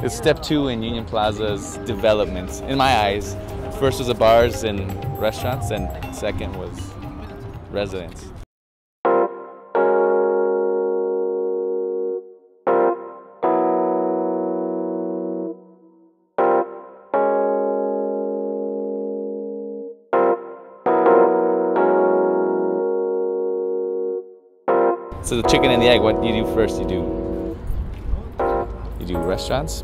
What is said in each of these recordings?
Because step 2 in Union Plaza's development, in my eyes, first was the bars and restaurants, and second was residents. So the chicken and the egg, what do you do first? You do restaurants,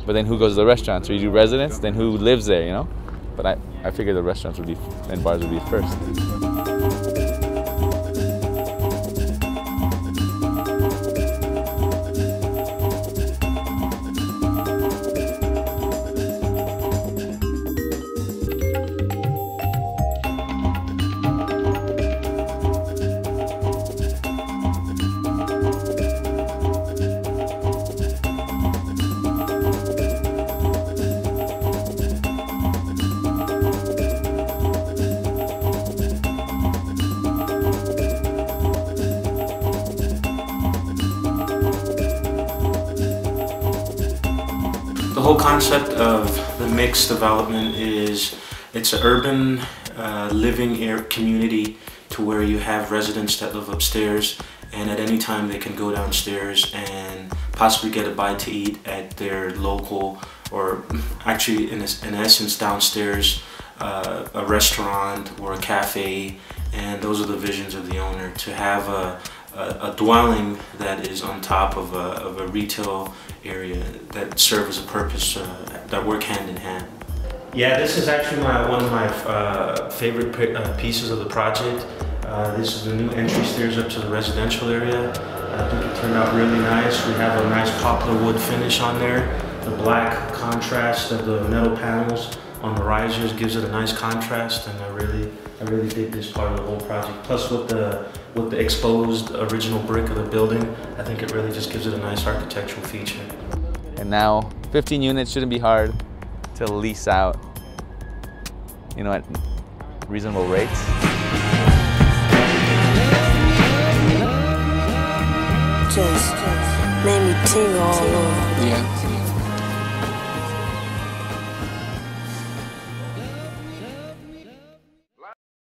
but then who goes to the restaurants? Or you do residents, then who lives there, you know? But I figured the restaurants would be, and bars would be first. The whole concept of the mixed development is it's an urban living community to where you have residents that live upstairs, and at any time they can go downstairs and possibly get a bite to eat at their local, or actually in essence downstairs, a restaurant or a cafe. And those are the visions of the owner, to have a dwelling that is on top of a retail area that serves a purpose, that work hand in hand. Yeah, this is actually one of my favorite pieces of the project. This is the new entry stairs up to the residential area. I think it turned out really nice. We have a nice poplar wood finish on there. The black contrast of the metal panels on the risers gives it a nice contrast, and I really dig this part of the whole project. Plus with the exposed original brick of the building, I think it really just gives it a nice architectural feature. And now 15 units shouldn't be hard to lease out, you know, at reasonable rates. Just made me tingle all over. Yeah.